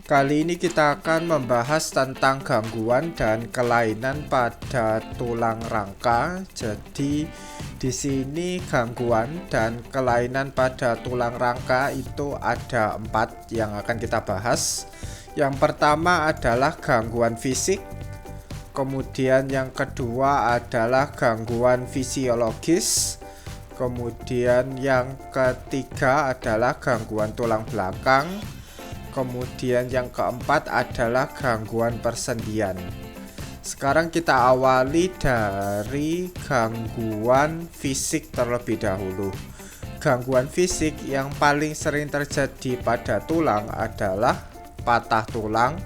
Kali ini kita akan membahas tentang gangguan dan kelainan pada tulang rangka. Jadi di sini gangguan dan kelainan pada tulang rangka itu ada 4 yang akan kita bahas. Yang pertama adalah gangguan fisik. Kemudian yang kedua adalah gangguan fisiologis. Kemudian yang ketiga adalah gangguan tulang belakang. Kemudian yang keempat adalah gangguan persendian. Sekarang kita awali dari gangguan fisik terlebih dahulu. Gangguan fisik yang paling sering terjadi pada tulang adalah patah tulang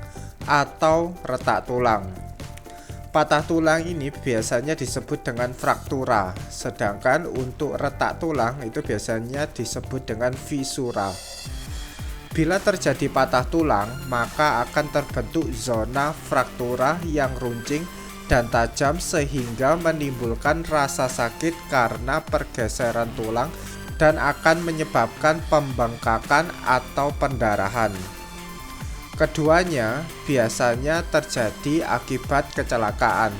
atau retak tulang. Patah tulang ini biasanya disebut dengan fraktura, sedangkan untuk retak tulang itu biasanya disebut dengan fisura. Bila terjadi patah tulang, maka akan terbentuk zona fraktura yang runcing dan tajam sehingga menimbulkan rasa sakit karena pergeseran tulang dan akan menyebabkan pembengkakan atau pendarahan. Keduanya biasanya terjadi akibat kecelakaan.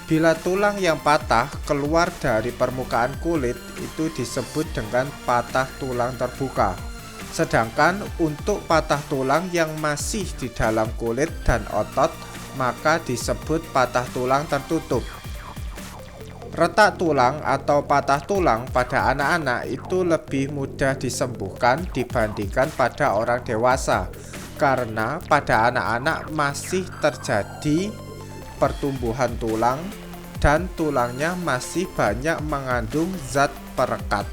Bila tulang yang patah keluar dari permukaan kulit, itu disebut dengan patah tulang terbuka. Sedangkan untuk patah tulang yang masih di dalam kulit dan otot, maka disebut patah tulang tertutup. Retak tulang atau patah tulang pada anak-anak itu lebih mudah disembuhkan dibandingkan pada orang dewasa, karena pada anak-anak masih terjadi pertumbuhan tulang dan tulangnya masih banyak mengandung zat perekat.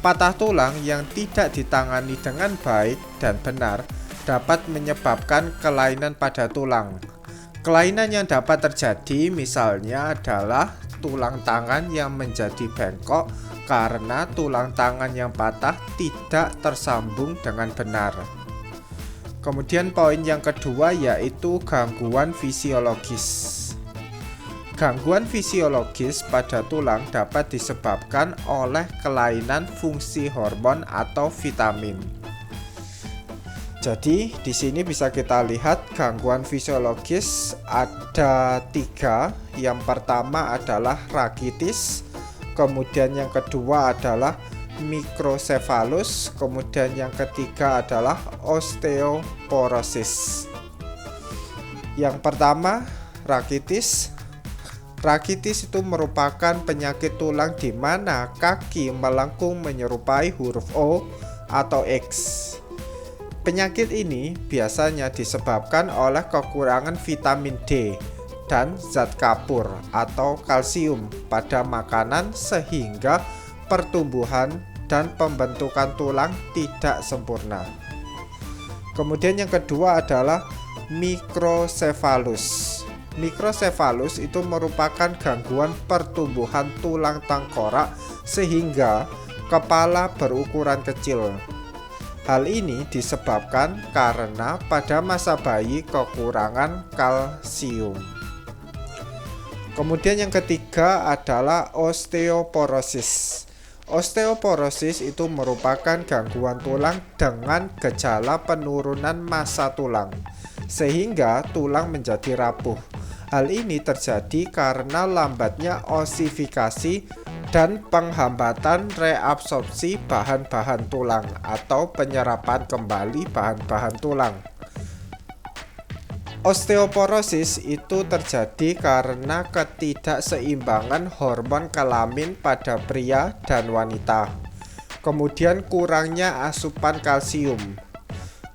Patah tulang yang tidak ditangani dengan baik dan benar dapat menyebabkan kelainan pada tulang. Kelainan yang dapat terjadi misalnya adalah tulang tangan yang menjadi bengkok karena tulang tangan yang patah tidak tersambung dengan benar. Kemudian poin yang kedua yaitu gangguan fisiologis. Gangguan fisiologis pada tulang dapat disebabkan oleh kelainan fungsi hormon atau vitamin. Jadi di sini bisa kita lihat gangguan fisiologis ada 3. Yang pertama adalah rakitis, kemudian yang kedua adalah mikrosefalus, kemudian yang ketiga adalah osteoporosis. Yang pertama, rakitis. Rakitis itu merupakan penyakit tulang di mana kaki melengkung menyerupai huruf O atau X. Penyakit ini biasanya disebabkan oleh kekurangan vitamin D dan zat kapur atau kalsium pada makanan sehingga pertumbuhan dan pembentukan tulang tidak sempurna. Kemudian yang kedua adalah mikrosefalus. Mikrosefalus itu merupakan gangguan pertumbuhan tulang tengkorak sehingga kepala berukuran kecil. Hal ini disebabkan karena pada masa bayi kekurangan kalsium. Kemudian yang ketiga adalah osteoporosis. Osteoporosis itu merupakan gangguan tulang dengan gejala penurunan massa tulang, sehingga tulang menjadi rapuh. Hal ini terjadi karena lambatnya osifikasi dan penghambatan reabsorpsi bahan-bahan tulang atau penyerapan kembali bahan-bahan tulang. Osteoporosis itu terjadi karena ketidakseimbangan hormon kelamin pada pria dan wanita. Kemudian kurangnya asupan kalsium.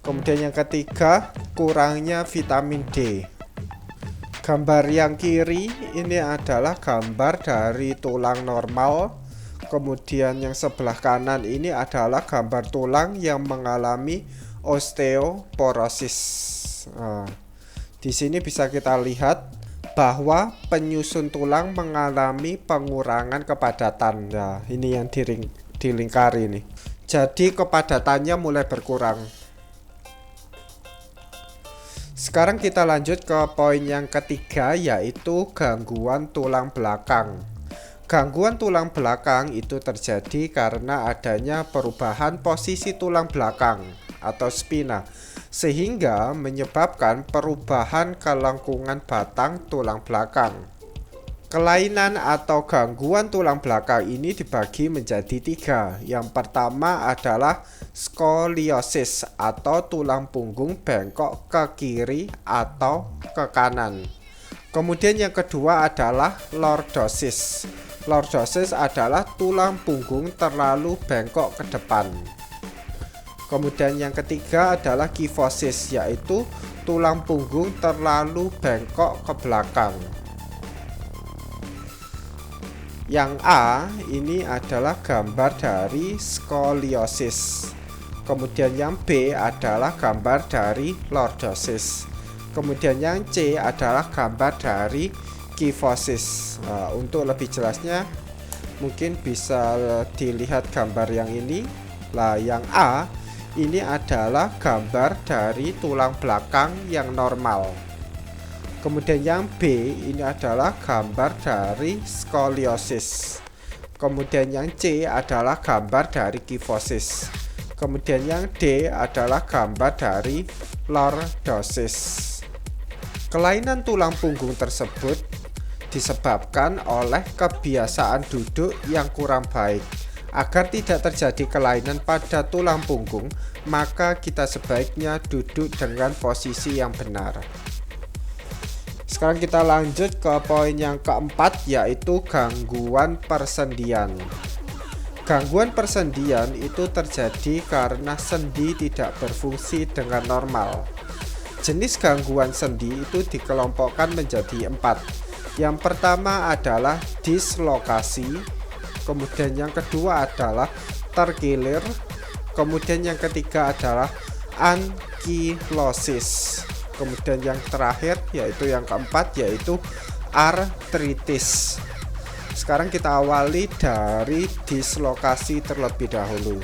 Kemudian yang ketiga, kurangnya vitamin D. Gambar yang kiri ini adalah gambar dari tulang normal. Kemudian yang sebelah kanan ini adalah gambar tulang yang mengalami osteoporosis. Di sini bisa kita lihat bahwa penyusun tulang mengalami pengurangan kepadatan. Nah, ini yang dilingkari nih. Jadi kepadatannya mulai berkurang. Sekarang kita lanjut ke poin yang ketiga, yaitu gangguan tulang belakang. Gangguan tulang belakang itu terjadi karena adanya perubahan posisi tulang belakang atau spina, sehingga menyebabkan perubahan kelengkungan batang tulang belakang. Kelainan atau gangguan tulang belakang ini dibagi menjadi 3. Yang pertama adalah skoliosis atau tulang punggung bengkok ke kiri atau ke kanan. Kemudian yang kedua adalah lordosis. Lordosis adalah tulang punggung terlalu bengkok ke depan. Kemudian yang ketiga adalah kifosis, yaitu tulang punggung terlalu bengkok ke belakang. Yang A ini adalah gambar dari skoliosis. Kemudian yang B adalah gambar dari lordosis. Kemudian yang C adalah gambar dari kifosis. Untuk lebih jelasnya mungkin bisa dilihat gambar yang ini. Yang A ini adalah gambar dari tulang belakang yang normal. Kemudian yang B ini adalah gambar dari skoliosis. Kemudian yang C adalah gambar dari kifosis. Kemudian yang D adalah gambar dari lordosis. Kelainan tulang punggung tersebut disebabkan oleh kebiasaan duduk yang kurang baik. Agar tidak terjadi kelainan pada tulang punggung, maka kita sebaiknya duduk dengan posisi yang benar. Sekarang kita lanjut ke poin yang keempat, yaitu gangguan persendian. Gangguan persendian itu terjadi karena sendi tidak berfungsi dengan normal. Jenis gangguan sendi itu dikelompokkan menjadi 4. Yang pertama adalah dislokasi, kemudian yang kedua adalah terkilir, kemudian yang ketiga adalah ankilosis, kemudian yang terakhir yaitu yang keempat yaitu artritis. Sekarang kita awali dari dislokasi terlebih dahulu.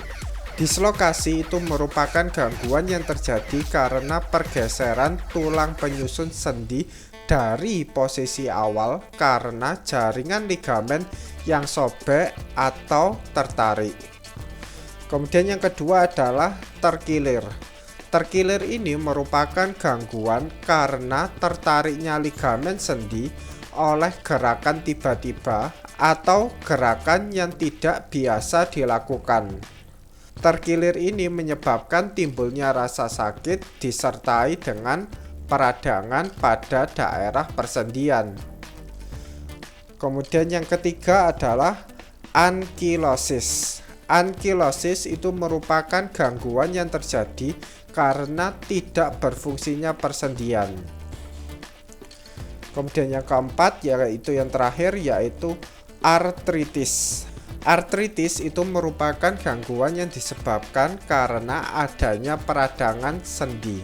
Dislokasi itu merupakan gangguan yang terjadi karena pergeseran tulang penyusun sendi dari posisi awal karena jaringan ligamen yang sobek atau tertarik. Kemudian yang kedua adalah terkilir. Terkilir ini merupakan gangguan karena tertariknya ligamen sendi oleh gerakan tiba-tiba atau gerakan yang tidak biasa dilakukan. Terkilir ini menyebabkan timbulnya rasa sakit disertai dengan peradangan pada daerah persendian. Kemudian yang ketiga adalah ankilosis. Ankilosis itu merupakan gangguan yang terjadi karena tidak berfungsinya persendian. Kemudian yang keempat yaitu yang terakhir yaitu artritis. Artritis itu merupakan gangguan yang disebabkan karena adanya peradangan sendi.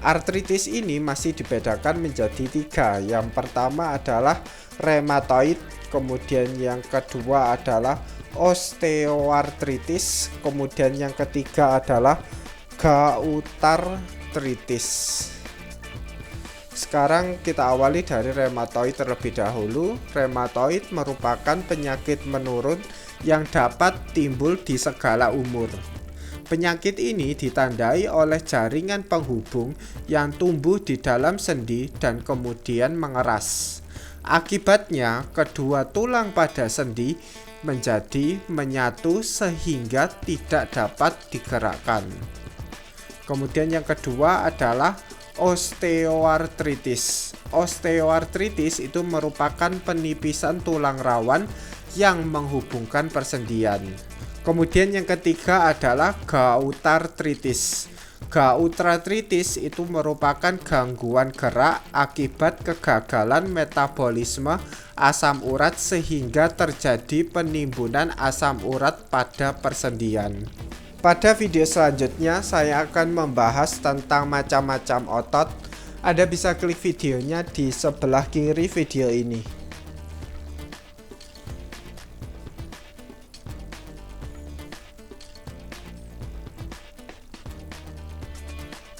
Artritis ini masih dibedakan menjadi 3. Yang pertama adalah rheumatoid, kemudian yang kedua adalah osteoartritis, kemudian yang ketiga adalah goutartritis. Sekarang kita awali dari rheumatoid terlebih dahulu. Rheumatoid merupakan penyakit menurun yang dapat timbul di segala umur. Penyakit ini ditandai oleh jaringan penghubung yang tumbuh di dalam sendi dan kemudian mengeras. Akibatnya, kedua tulang pada sendi menjadi menyatu sehingga tidak dapat digerakkan. Kemudian yang kedua adalah osteoartritis. Osteoartritis itu merupakan penipisan tulang rawan yang menghubungkan persendian. Kemudian yang ketiga adalah goutartritis. Goutartritis itu merupakan gangguan gerak akibat kegagalan metabolisme asam urat sehingga terjadi penimbunan asam urat pada persendian. Pada video selanjutnya saya akan membahas tentang macam-macam otot. Anda bisa klik videonya di sebelah kiri video ini.